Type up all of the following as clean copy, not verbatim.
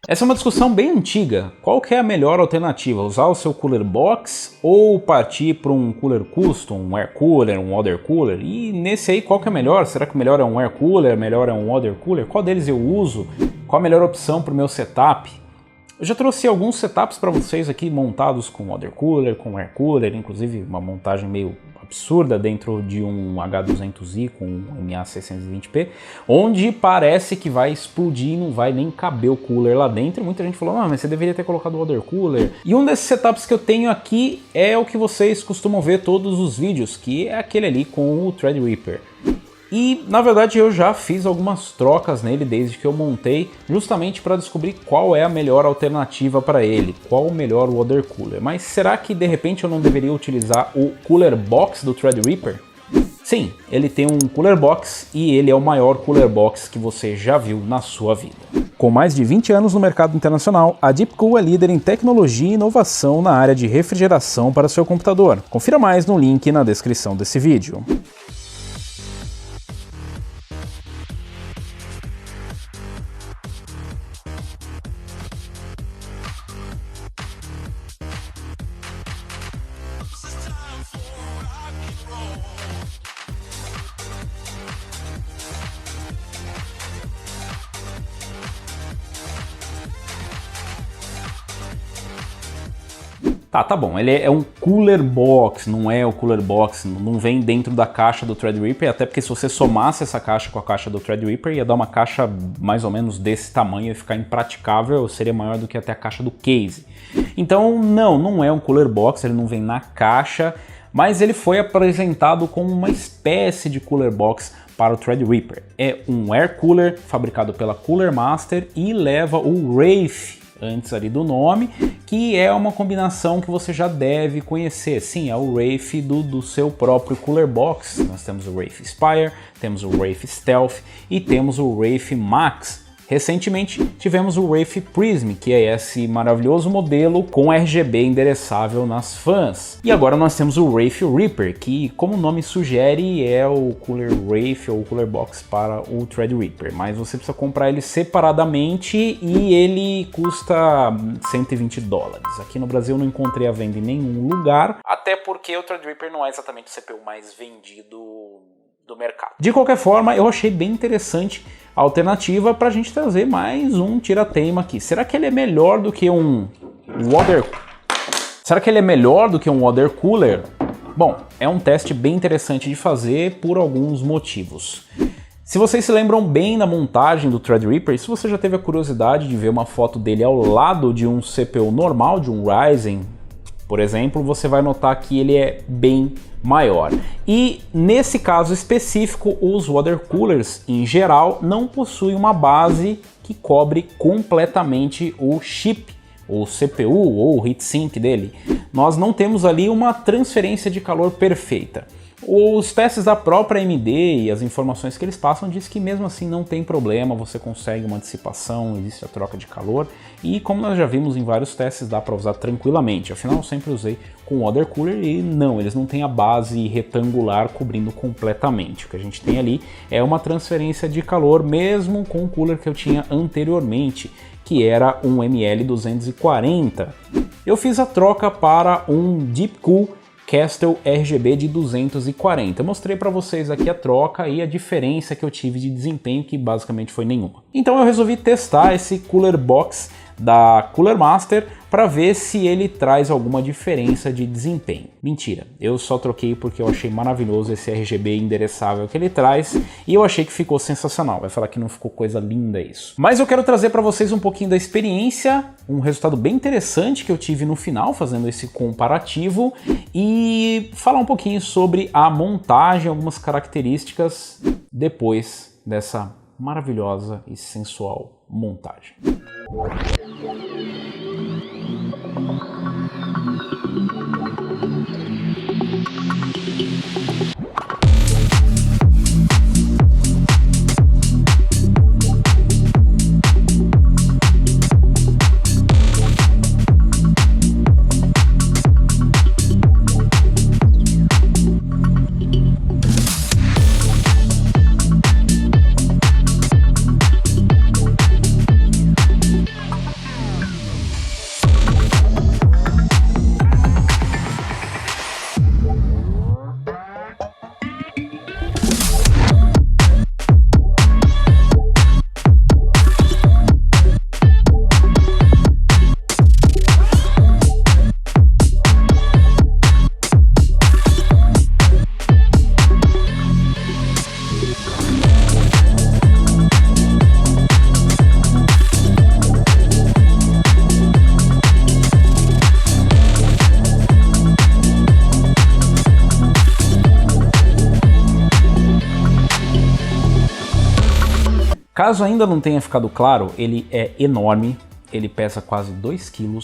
Essa é uma discussão bem antiga. Qual que é a melhor alternativa? Usar o seu cooler box ou partir para um cooler custom, um air cooler, um water cooler? E nesse aí, qual que é melhor? Será que o melhor é um air cooler, o melhor é um water cooler? Qual deles eu uso? Qual a melhor opção para o meu setup? Eu já trouxe alguns setups para vocês aqui montados com water cooler, com air cooler, inclusive uma montagem meio absurda dentro de um H200i com um MA620p, onde parece que vai explodir e não vai nem caber o cooler lá dentro. Muita gente falou, mas você deveria ter colocado o water cooler. E um desses setups que eu tenho aqui é o que vocês costumam ver todos os vídeos, que é aquele ali com o Threadripper. E na verdade eu já fiz algumas trocas nele desde que eu montei, justamente para descobrir qual é a melhor alternativa para ele, qual o melhor water cooler. Mas será que de repente eu não deveria utilizar o cooler box do Threadripper? Sim, ele tem um cooler box e ele é o maior cooler box que você já viu na sua vida. Com mais de 20 anos no mercado internacional, a Deepcool é líder em tecnologia e inovação na área de refrigeração para seu computador. Confira mais no link na descrição desse vídeo. Tá bom, ele é um cooler box, não é o cooler box, não vem dentro da caixa do Threadripper, até porque se você somasse essa caixa com a caixa do Threadripper, ia dar uma caixa mais ou menos desse tamanho, ia ficar impraticável, seria maior do que até a caixa do case. Então não é um cooler box, ele não vem na caixa, mas ele foi apresentado como uma espécie de cooler box para o Threadripper. É um air cooler fabricado pela Cooler Master e leva o Wraith antes ali do nome, que é uma combinação que você já deve conhecer. Sim, é o Wraith do seu próprio cooler box. Nós temos o Wraith Spire, temos o Wraith Stealth e temos o Wraith Max. Recentemente tivemos o Wraith Prism, que é esse maravilhoso modelo com RGB endereçável nas fãs. E agora nós temos o Wraith Reaper, que, como o nome sugere, é o Cooler Wraith ou Cooler Box para o Threadripper, mas você precisa comprar ele separadamente e ele custa $120. Aqui no Brasil eu não encontrei a venda em nenhum lugar, até porque o Threadripper não é exatamente o CPU mais vendido do mercado. De qualquer forma, eu achei bem interessante a alternativa para a gente trazer mais um tira-teima aqui. Será que ele é melhor do que um water... Será que ele é melhor do que um water cooler? Bom, é um teste bem interessante de fazer por alguns motivos. Se vocês se lembram bem da montagem do Threadripper, se você já teve a curiosidade de ver uma foto dele ao lado de um CPU normal, de um Ryzen, por exemplo, você vai notar que ele é bem maior. E nesse caso específico, os water coolers em geral não possuem uma base que cobre completamente o chip, o CPU ou o heatsink dele. Nós não temos ali uma transferência de calor perfeita. Os testes da própria AMD e as informações que eles passam diz que mesmo assim não tem problema, você consegue uma dissipação, existe a troca de calor e como nós já vimos em vários testes dá para usar tranquilamente. Afinal eu sempre usei com water cooler e não, eles não têm a base retangular cobrindo completamente. O que a gente tem ali é uma transferência de calor mesmo com o cooler que eu tinha anteriormente, que era um ML240. Eu fiz a troca para um Deepcool Castle RGB de 240. Eu mostrei para vocês aqui a troca e a diferença que eu tive de desempenho, que basicamente foi nenhuma. Então eu resolvi testar esse cooler box da Cooler Master para ver se ele traz alguma diferença de desempenho. Mentira, eu só troquei porque eu achei maravilhoso esse RGB endereçável que ele traz e eu achei que ficou sensacional. Vai falar que não ficou coisa linda isso. Mas eu quero trazer para vocês um pouquinho da experiência, um resultado bem interessante que eu tive no final fazendo esse comparativo e falar um pouquinho sobre a montagem, algumas características depois dessa maravilhosa e sensual montagem. Caso ainda não tenha ficado claro, ele é enorme, ele pesa quase 2 kg,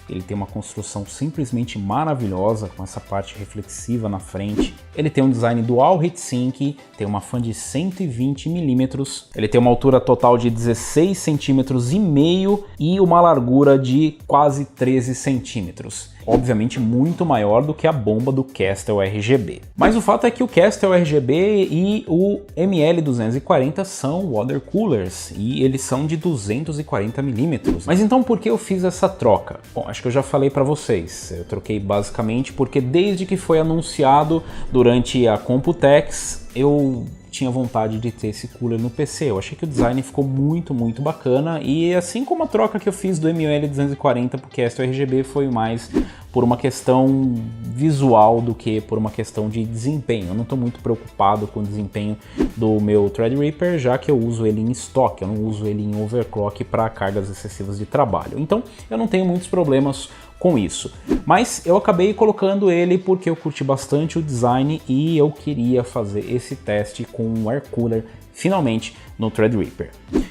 ele tem uma construção simplesmente maravilhosa, com essa parte reflexiva na frente. Ele tem um design dual heatsink, tem uma fan de 120 mm, ele tem uma altura total de 16 centímetros e meio e uma largura de quase 13 centímetros. Obviamente muito maior do que a bomba do Castle RGB. Mas o fato é que o Castle RGB e o ML240 são water coolers e eles são de 240 mm. Mas então por que eu fiz essa troca? Bom, acho que eu já falei para vocês. Eu troquei basicamente porque desde que foi anunciado durante a Computex, eu tinha vontade de ter esse cooler no PC. Eu achei que o design ficou muito bacana e assim como a troca que eu fiz do ML240 para o Castle RGB foi mais por uma questão visual do que por uma questão de desempenho. Eu não estou muito preocupado com o desempenho do meu Threadripper, já que eu uso ele em estoque, eu não uso ele em overclock para cargas excessivas de trabalho. Então eu não tenho muitos problemas com isso, mas eu acabei colocando ele porque eu curti bastante o design e eu queria fazer esse teste com um air cooler finalmente no Threadripper.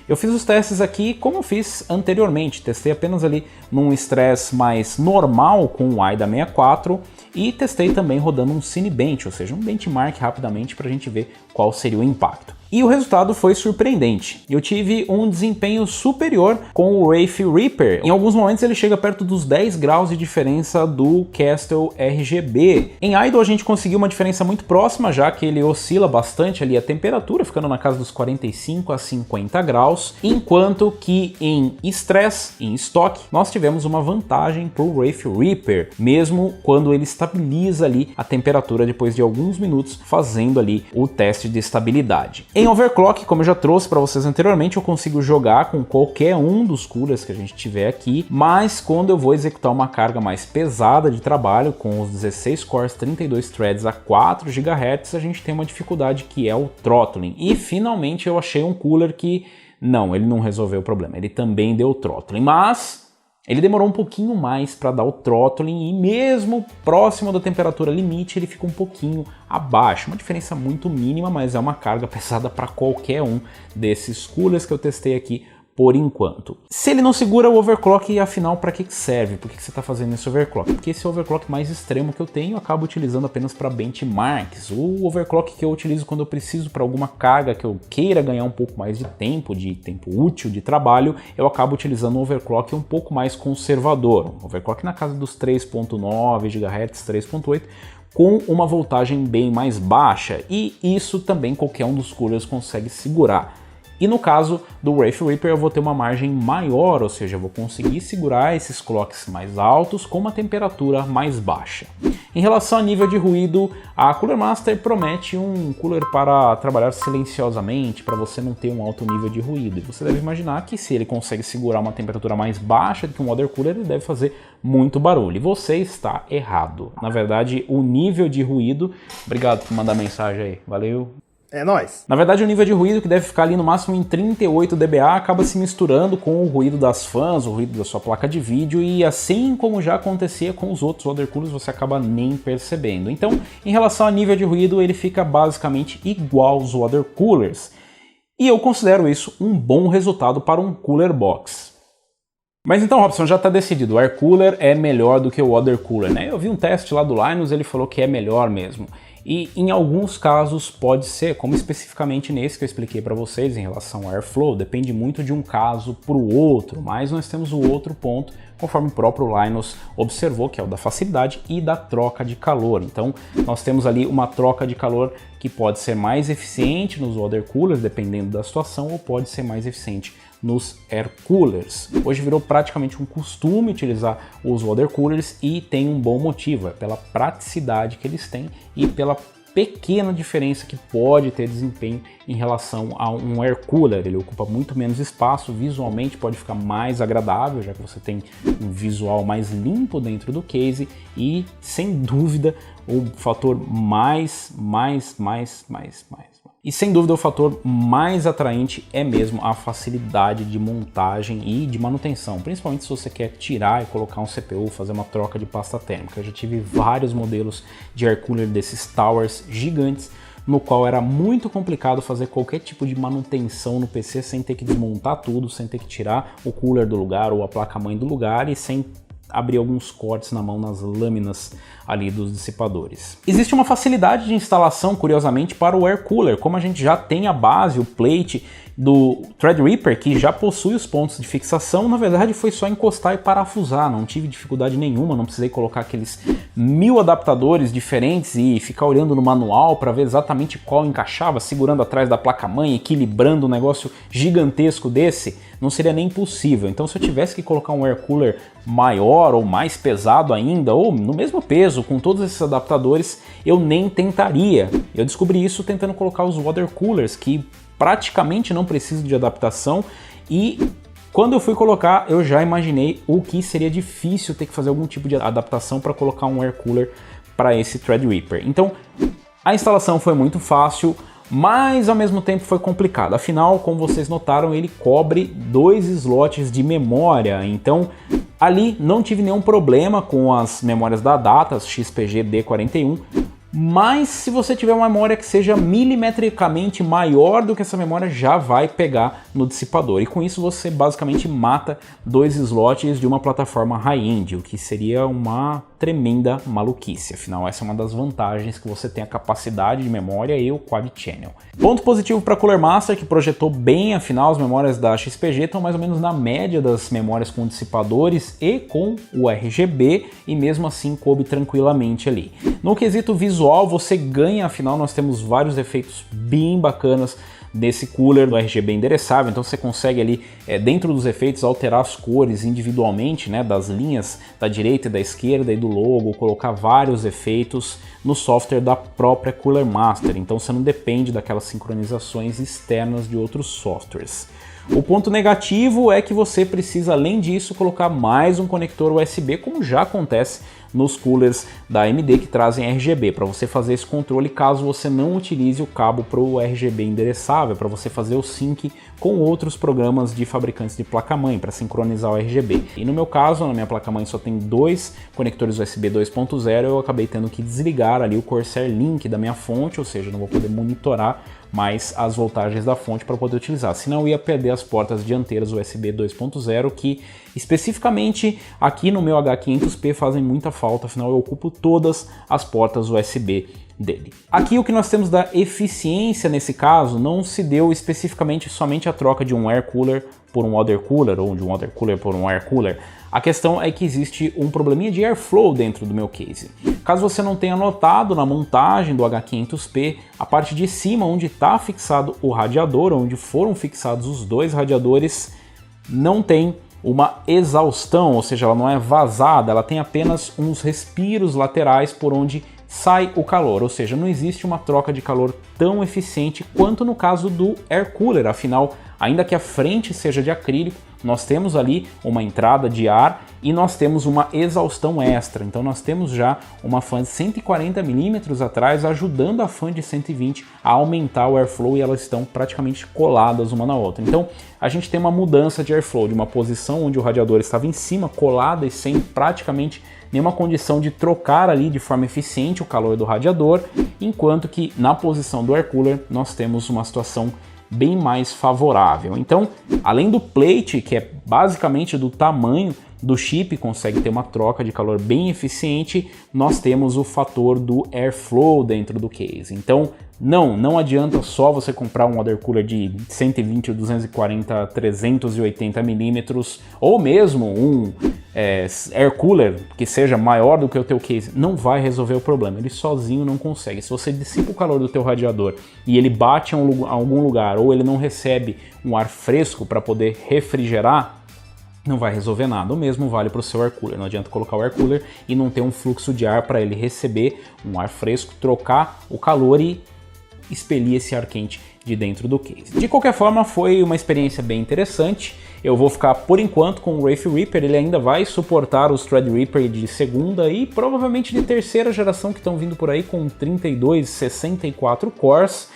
Eu fiz os testes aqui como eu fiz anteriormente, testei apenas ali num stress mais normal com o AIDA 64 e testei também rodando um Cinebench, ou seja, um benchmark rapidamente para a gente ver qual seria o impacto. E o resultado foi surpreendente. Eu tive um desempenho superior com o Wraith Reaper. Em alguns momentos ele chega perto dos 10 graus de diferença do Castle RGB. Em idle a gente conseguiu uma diferença muito próxima, já que ele oscila bastante ali a temperatura, ficando na casa dos 45 a 50 graus, enquanto que em stress, em estoque, nós tivemos uma vantagem para o Wraith Reaper, mesmo quando ele estabiliza ali a temperatura depois de alguns minutos fazendo ali o teste de estabilidade. Em overclock, como eu já trouxe para vocês anteriormente, eu consigo jogar com qualquer um dos coolers que a gente tiver aqui, mas quando eu vou executar uma carga mais pesada de trabalho, com os 16 cores, 32 threads a 4 GHz, a gente tem uma dificuldade que é o throttling. E finalmente eu achei um cooler que, não, ele não resolveu o problema, ele também deu throttling, mas ele demorou um pouquinho mais para dar o throttling e mesmo próximo da temperatura limite ele fica um pouquinho abaixo. Uma diferença muito mínima, mas é uma carga pesada para qualquer um desses coolers que eu testei aqui por enquanto. Se ele não segura o overclock, afinal, para que serve? Por que você está fazendo esse overclock? Porque esse é o overclock mais extremo que eu tenho, eu acabo utilizando apenas para benchmarks. O overclock que eu utilizo quando eu preciso para alguma carga que eu queira ganhar um pouco mais de tempo útil de trabalho, eu acabo utilizando um overclock um pouco mais conservador. Um overclock na casa dos 3.9 GHz, 3.8, com uma voltagem bem mais baixa. E isso também qualquer um dos coolers consegue segurar. E no caso do Wraith Reaper eu vou ter uma margem maior, ou seja, eu vou conseguir segurar esses clocks mais altos com uma temperatura mais baixa. Em relação a nível de ruído, a Cooler Master promete um cooler para trabalhar silenciosamente, para você não ter um alto nível de ruído. E você deve imaginar que se ele consegue segurar uma temperatura mais baixa do que um water cooler, ele deve fazer muito barulho. E você está errado. Na verdade, o nível de ruído... Obrigado por mandar mensagem aí, valeu! É nóis. Na verdade, o nível de ruído, que deve ficar ali no máximo em 38 dBA, acaba se misturando com o ruído das fãs, o ruído da sua placa de vídeo, e assim como já acontecia com os outros water coolers, você acaba nem percebendo. Então, em relação a nível de ruído, ele fica basicamente igual aos water coolers. E eu considero isso um bom resultado para um cooler box. Mas então, Robson, já está decidido, o air cooler é melhor do que o water cooler, né? Eu vi um teste lá do Linus, ele falou que é melhor mesmo. E em alguns casos pode ser, como especificamente nesse que eu expliquei para vocês em relação ao airflow, depende muito de um caso para o outro, mas nós temos o outro ponto, conforme o próprio Linus observou, que é o da facilidade e da troca de calor. Então nós temos ali uma troca de calor que pode ser mais eficiente nos water coolers, dependendo da situação, ou pode ser mais eficiente nos air coolers. Hoje virou praticamente um costume utilizar os water coolers e tem um bom motivo, é pela praticidade que eles têm e pela pequena diferença que pode ter desempenho em relação a um air cooler. Ele ocupa muito menos espaço, visualmente pode ficar mais agradável, já que você tem um visual mais limpo dentro do case e, sem dúvida, o fator E sem dúvida o fator mais atraente é mesmo a facilidade de montagem e de manutenção, principalmente se você quer tirar e colocar um CPU, fazer uma troca de pasta térmica. Eu já tive vários modelos de air cooler desses towers gigantes no qual era muito complicado fazer qualquer tipo de manutenção no PC sem ter que desmontar tudo, sem ter que tirar o cooler do lugar ou a placa-mãe do lugar e sem abrir alguns cortes na mão nas lâminas ali dos dissipadores. Existe uma facilidade de instalação, curiosamente, para o air cooler, como a gente já tem a base, o plate do Threadripper, que já possui os pontos de fixação. Na verdade foi só encostar e parafusar, não tive dificuldade nenhuma, não precisei colocar aqueles 1000 adaptadores diferentes e ficar olhando no manual para ver exatamente qual encaixava, segurando atrás da placa-mãe, equilibrando um negócio gigantesco desse, não seria nem possível. Então se eu tivesse que colocar um air cooler maior ou mais pesado ainda, ou no mesmo peso, com todos esses adaptadores, eu nem tentaria. Eu descobri isso tentando colocar os water coolers, que praticamente não precisam de adaptação, e quando eu fui colocar, eu já imaginei o que seria difícil ter que fazer algum tipo de adaptação para colocar um air cooler para esse Threadripper. Então a instalação foi muito fácil, mas ao mesmo tempo foi complicado. Afinal, como vocês notaram, ele cobre 2 slots de memória, então ali não tive nenhum problema com as memórias da Adata, as XPG D41, mas se você tiver uma memória que seja milimetricamente maior do que essa memória, já vai pegar no dissipador. E com isso você basicamente mata 2 slots de uma plataforma high-end, o que seria uma tremenda maluquice. Afinal, essa é uma das vantagens, que você tem a capacidade de memória e o Quad Channel. Ponto positivo para Cooler Master, que projetou bem, afinal as memórias da XPG estão mais ou menos na média das memórias com dissipadores e com o RGB, e mesmo assim coube tranquilamente ali. No quesito visual, você ganha, afinal nós temos vários efeitos bem bacanas desse cooler do RGB endereçável, então você consegue ali dentro dos efeitos alterar as cores individualmente, né, das linhas da direita e da esquerda e do logo, colocar vários efeitos no software da própria Cooler Master, então você não depende daquelas sincronizações externas de outros softwares. O ponto negativo é que você precisa, além disso, colocar mais um conector USB, como já acontece nos coolers da AMD que trazem RGB, para você fazer esse controle caso você não utilize o cabo para o RGB endereçável, para você fazer o sync com outros programas de fabricantes de placa-mãe, para sincronizar o RGB. E no meu caso, na minha placa-mãe só tem 2 conectores USB 2.0, eu acabei tendo que desligar ali o Corsair Link da minha fonte, ou seja, não vou poder monitorar mais as voltagens da fonte para poder utilizar, senão eu ia perder as portas dianteiras USB 2.0, que especificamente aqui no meu H500P fazem muita falta, afinal eu ocupo todas as portas USB dele. Aqui o que nós temos da eficiência nesse caso não se deu especificamente somente a troca de um air cooler por um water cooler ou de um water cooler por um air cooler. A questão é que existe um probleminha de airflow dentro do meu case. Caso você não tenha notado, na montagem do H500P, a parte de cima onde está fixado o radiador, onde foram fixados os 2 radiadores, não tem uma exaustão, ou seja, ela não é vazada, ela tem apenas uns respiros laterais por onde sai o calor, ou seja, não existe uma troca de calor tão eficiente quanto no caso do air cooler. Afinal, ainda que a frente seja de acrílico, nós temos ali uma entrada de ar e nós temos uma exaustão extra, então nós temos já uma fan de 140 mm atrás ajudando a fan de 120 a aumentar o airflow, e elas estão praticamente coladas uma na outra. Então a gente tem uma mudança de airflow de uma posição onde o radiador estava em cima, colada e sem praticamente nenhuma condição de trocar ali de forma eficiente o calor do radiador, enquanto que na posição do air cooler nós temos uma situação bem mais favorável. Então, além do plate, que é basicamente do tamanho do chip, consegue ter uma troca de calor bem eficiente, nós temos o fator do airflow dentro do case. Então, não adianta só você comprar um water cooler de 120, 240, 380 milímetros, ou mesmo um air cooler que seja maior do que o teu case, não vai resolver o problema, ele sozinho não consegue. Se você dissipa o calor do teu radiador e ele bate em algum lugar, ou ele não recebe um ar fresco para poder refrigerar, não vai resolver nada. O mesmo vale para o seu air cooler. Não adianta colocar o air cooler e não ter um fluxo de ar para ele receber um ar fresco, trocar o calor e expelir esse ar quente de dentro do case. De qualquer forma, foi uma experiência bem interessante. Eu vou ficar por enquanto com o Wraithripper, ele ainda vai suportar os Threadripper de segunda e provavelmente de terceira geração que estão vindo por aí com 32, 64 cores.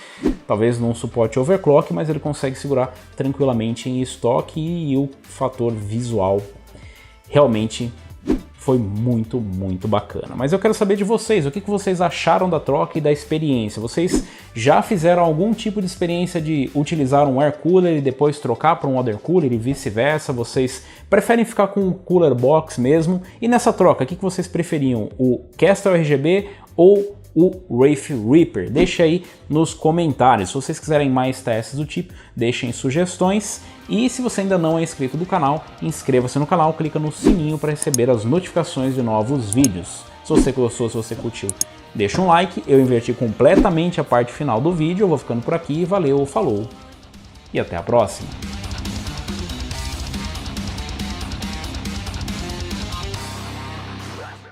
Talvez não suporte overclock, mas ele consegue segurar tranquilamente em estoque, e o fator visual realmente foi muito bacana. Mas eu quero saber de vocês, o que vocês acharam da troca e da experiência? Vocês já fizeram algum tipo de experiência de utilizar um air cooler e depois trocar para um water cooler e vice-versa? Vocês preferem ficar com um cooler box mesmo? E nessa troca, o que vocês preferiam? O Kestrel RGB ou o Wraith Reaper? Deixa aí nos comentários. Se vocês quiserem mais testes do tipo, deixem sugestões. E se você ainda não é inscrito do canal, inscreva-se no canal, clica no sininho para receber as notificações de novos vídeos. Se você gostou, se você curtiu, deixa um like. Eu inverti completamente a parte final do vídeo. Eu vou ficando por aqui. Valeu, falou e até a próxima.